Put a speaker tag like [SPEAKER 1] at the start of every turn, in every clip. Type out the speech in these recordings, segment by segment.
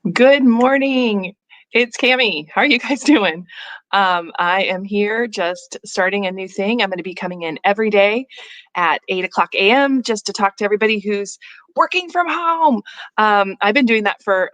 [SPEAKER 1] Good morning. It's Cami. How are you guys doing? I am here just starting a new thing. I'm going to be coming in every day at 8 o'clock a.m. just to talk to everybody who's working from home. I've been doing that for,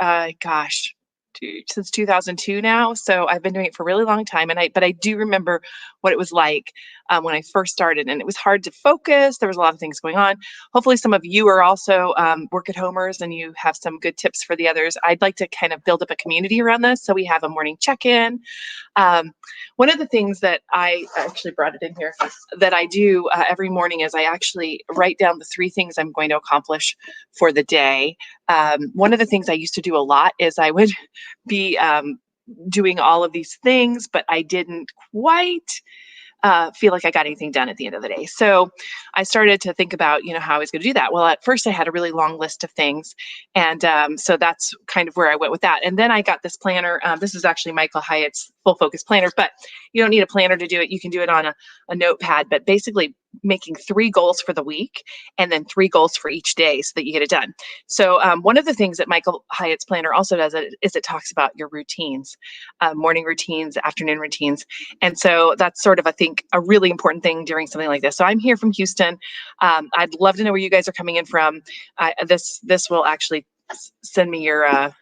[SPEAKER 1] since 2002 now. So I've been doing it for a really long time. But I do remember what it was like when I first started, and it was hard to focus. There was a lot of things going on. Hopefully some of you are also work at homers and you have some good tips for the others. I'd like to kind of build up a community around this. So we have a morning check-in. Um, One of the things that I actually brought it in here that I do every morning is I actually write down the three things I'm going to accomplish for the day. One of the things I used to do a lot is I would be doing all of these things, but I didn't quite feel like I got anything done at the end of the day. So I started to think about, how I was going to do that. Well, at first I had a really long list of things. And so that's kind of where I went with that. And then I got this planner. This is actually Michael Hyatt's Full Focus Planner, but you don't need a planner to do it. You can do it on a notepad, but basically making three goals for the week and then three goals for each day so that you get it done. So one of the things that Michael Hyatt's planner also does is it talks about your routines, morning routines, afternoon routines. And so that's sort of, I think, a really important thing during something like this. So I'm here from Houston. I'd love to know where you guys are coming in from. This will actually send me your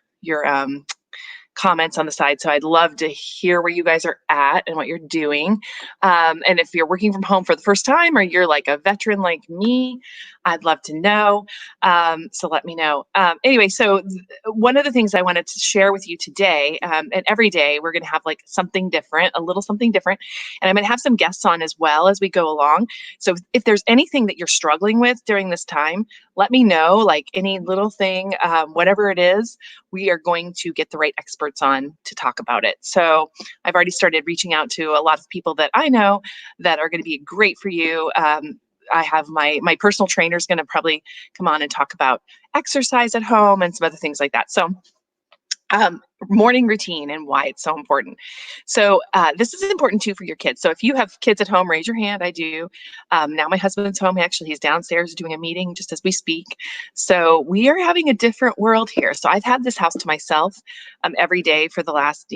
[SPEAKER 1] comments on the side. So I'd love to hear where you guys are at and what you're doing. And if you're working from home for the first time or you're like a veteran like me, I'd love to know. So let me know. Anyway, so one of the things I wanted to share with you today, and every day we're going to have like something different, a little something different. And I'm going to have some guests on as well as we go along. So if there's anything that you're struggling with during this time, let me know, like any little thing, whatever it is, we are going to get the right experts on to talk about it. So I've already started reaching out to a lot of people that I know that are going to be great for you. I have my personal trainer is going to probably come on and talk about exercise at home and some other things like that. So morning routine and why it's so important. So this is important too for your kids. So if you have kids at home, raise your hand. I do. Now my husband's home. Actually, he's downstairs doing a meeting just as we speak. So we are having a different world here. So I've had this house to myself every day for the last,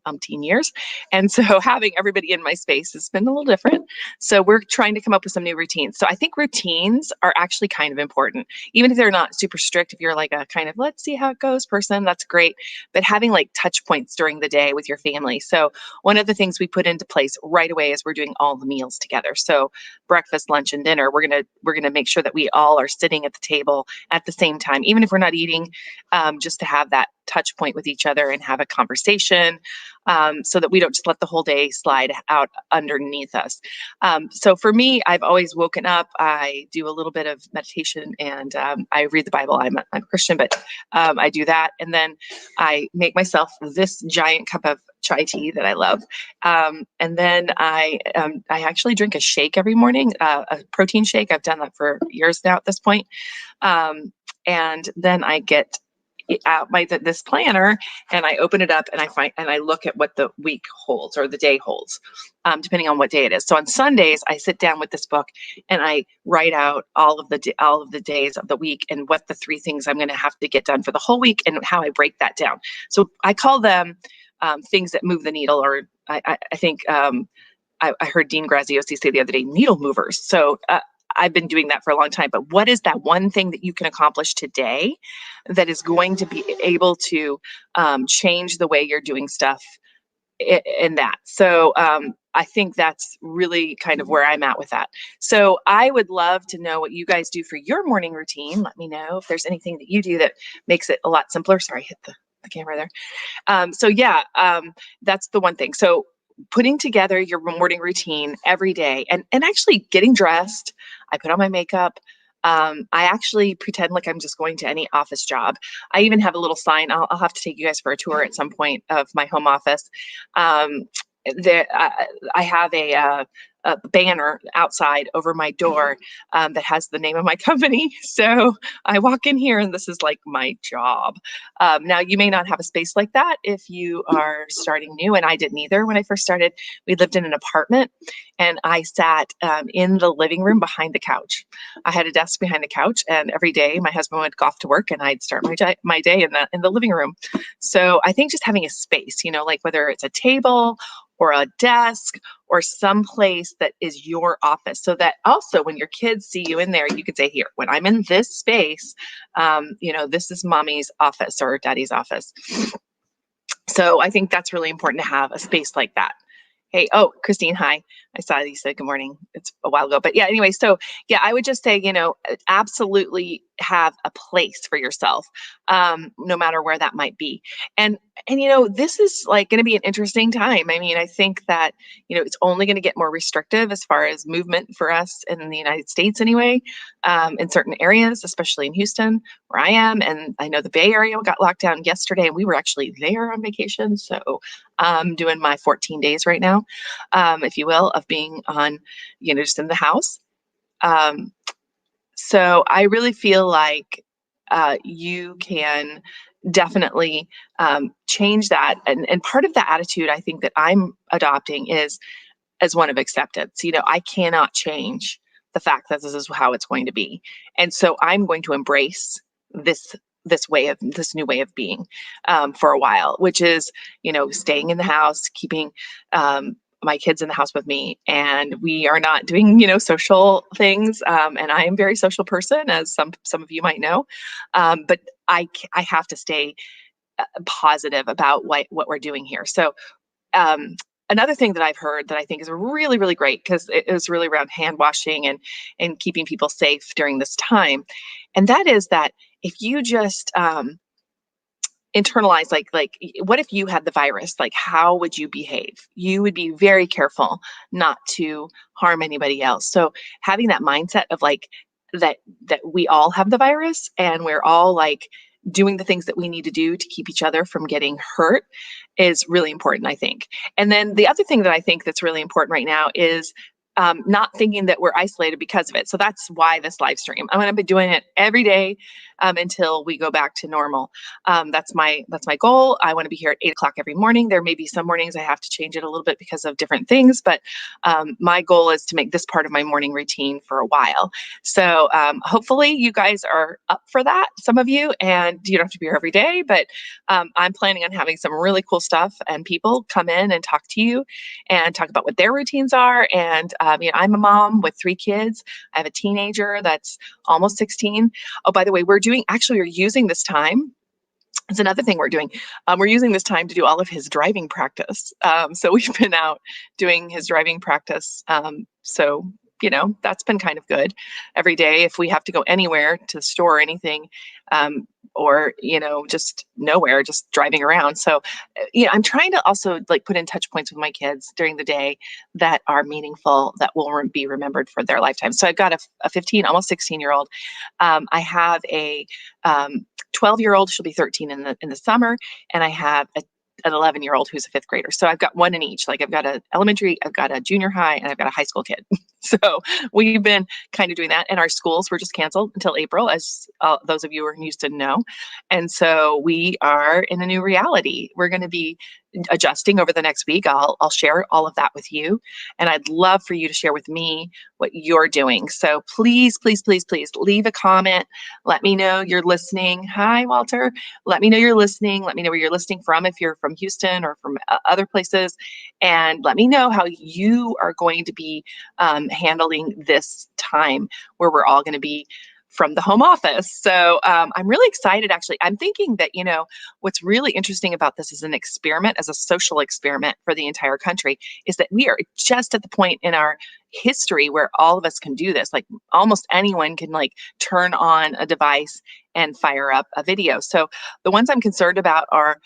[SPEAKER 1] umpteen years. And so having everybody in my space has been a little different. So we're trying to come up with some new routines. So I think routines are actually kind of important, even if they're not super strict. If you're like a kind of let's see how it goes person, that's great. But having like touch points during the day with your family. So one of the things we put into place right away is we're doing all the meals together. So breakfast, lunch, and dinner, we're gonna make sure that we all are sitting at the table at the same time, even if we're not eating, just to have that touch point with each other and have a conversation, so that we don't just let the whole day slide out underneath us. So for me, I've always woken up, I do a little bit of meditation, and I read the Bible. I'm a Christian, but I do that. And then I make myself this giant cup of chai tea that I love. And then I actually drink a shake every morning, a protein shake. I've done that for years now at this point. And then I get out this planner and I open it up and I look at what the week holds or the day holds, depending on what day it is. So on Sundays, I sit down with this book and I write out all of the days of the week and what the three things I'm going to have to get done for the whole week and how I break that down. So I call them things that move the needle, or I think I heard Dean Graziosi say the other day, needle movers. So I've been doing that for a long time, but what is that one thing that you can accomplish today that is going to be able to change the way you're doing stuff in that? So I think that's really kind of where I'm at with that. So I would love to know what you guys do for your morning routine. Let me know if there's anything that you do that makes it a lot simpler. Sorry, I hit the camera there. That's the one thing. So putting together your morning routine every day and actually getting dressed. I put on my makeup. I actually pretend like I'm just going to any office job. I even have a little sign. I'll have to take you guys for a tour at some point of my home office. There, I have a banner outside over my door that has the name of my company. So I walk in here and this is like my job. Now, you may not have a space like that if you are starting new, and I didn't either when I first started. We lived in an apartment, and I sat in the living room behind the couch. I had a desk behind the couch, and every day my husband would go off to work, and I'd start my day in the living room. So I think just having a space, like whether it's a table or a desk or some place that is your office, so that also when your kids see you in there, you could say, here, when I'm in this space, this is mommy's office or daddy's office. So I think that's really important to have a space like that. Hey, oh, Christine, hi. I saw you said good morning. It's a while ago, but yeah, anyway, so yeah, I would just say, absolutely have a place for yourself, no matter where that might be. And, this is like going to be an interesting time. I mean, I think that, it's only going to get more restrictive as far as movement for us in the United States anyway, in certain areas, especially in Houston, where I am. And I know the Bay Area got locked down yesterday, and we were actually there on vacation. So I'm doing my 14 days right now, if you will, of being on, just in the house. So I really feel like you can definitely change that. And part of the attitude I think that I'm adopting is as one of acceptance. I cannot change the fact that this is how it's going to be. And so I'm going to embrace this new way of being for a while, which is, staying in the house, keeping my kids in the house with me, and we are not doing, social things. And I am a very social person, as some of you might know. But I have to stay positive about what we're doing here. So another thing that I've heard that I think is really, really great, because it was really around hand washing and keeping people safe during this time. And that is that if you just internalize, like what if you had the virus? Like, how would you behave? You would be very careful not to harm anybody else. So having that mindset of like that we all have the virus, and we're all like doing the things that we need to do to keep each other from getting hurt is really important, I think. And then the other thing that I think that's really important right now is not thinking that we're isolated because of it. So that's why this live stream. I'm going to be doing it every day until we go back to normal. That's my goal. I want to be here at 8 o'clock every morning. There may be some mornings I have to change it a little bit because of different things, but my goal is to make this part of my morning routine for a while. So hopefully you guys are up for that, some of you, and you don't have to be here every day, but I'm planning on having some really cool stuff and people come in and talk to you and talk about what their routines are. And I'm a mom with 3 kids. I have a teenager that's almost 16. Oh, by the way, we're using this time. It's another thing we're doing. We're using this time to do all of his driving practice. So we've been out doing his driving practice. So that's been kind of good. Every day, if we have to go anywhere to the store or anything, or just nowhere, just driving around. So I'm trying to also like put in touch points with my kids during the day that are meaningful, that will be remembered for their lifetime. So I've got a 15, almost 16-year-old. I have a 12-year-old. She'll be 13 in the summer, and I have an 11-year-old who's a 5th grader. So I've got one in each. Like I've got an elementary, I've got a junior high, and I've got a high school kid. So we've been kind of doing that. And our schools were just canceled until April, as those of you who are in Houston know. And so we are in a new reality. We're going to be adjusting over the next week. I'll share all of that with you. And I'd love for you to share with me what you're doing. So please, please, please, please leave a comment. Let me know you're listening. Hi, Walter. Let me know you're listening. Let me know where you're listening from, if you're from Houston or from other places. And let me know how you are going to be handling this time where we're all going to be from the home office. So I'm really excited, actually. I'm thinking that, what's really interesting about this as an experiment, as a social experiment for the entire country, is that we are just at the point in our history where all of us can do this. Like almost anyone can like turn on a device and fire up a video. So the ones I'm concerned about are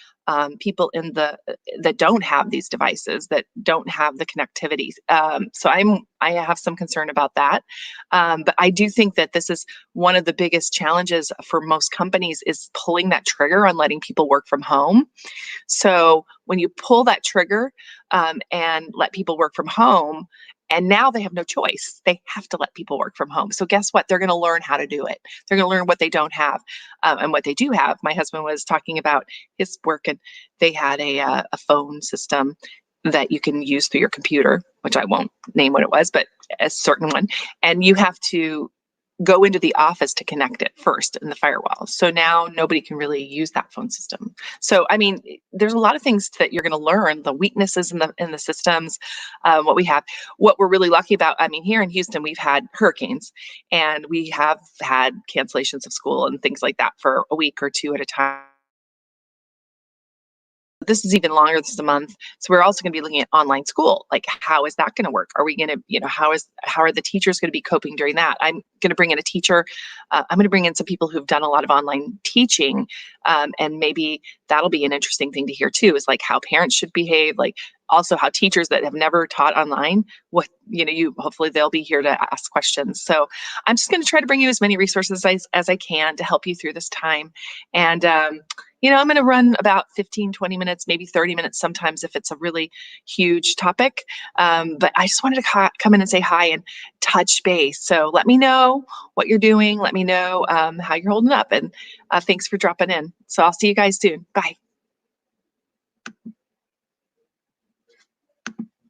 [SPEAKER 1] people that don't have these devices, that don't have the connectivity. So I have some concern about that. But I do think that this is one of the biggest challenges for most companies, is pulling that trigger on letting people work from home. So when you pull that trigger and let people work from home, And now they have no choice. They have to let people work from home. So guess what? They're going to learn how to do it. They're going to learn what they don't have, and what they do have. My husband was talking about his work, and they had a phone system that you can use through your computer, which I won't name what it was, but a certain one. And you have to go into the office to connect it first in the firewall. So now nobody can really use that phone system. So I mean, there's a lot of things that you're going to learn, the weaknesses in the systems, what we have. What we're really lucky about, I mean, here in Houston, we've had hurricanes, and we have had cancellations of school and things like that for a week or two at a time. This is even longer. This is a month. So we're also going to be looking at online school. Like, how is that going to work? Are we going to, how are the teachers going to be coping during that? I'm going to bring in a teacher. I'm going to bring in some people who've done a lot of online teaching. And maybe that'll be an interesting thing to hear too, is like how parents should behave, like also how teachers that have never taught online, hopefully they'll be here to ask questions. So I'm just going to try to bring you as many resources as I can to help you through this time. And, I'm going to run about 15, 20 minutes, maybe 30 minutes sometimes if it's a really huge topic. But I just wanted to come in and say hi and touch base. So let me know what you're doing. Let me know how you're holding up. And thanks for dropping in. So I'll see you guys soon. Bye.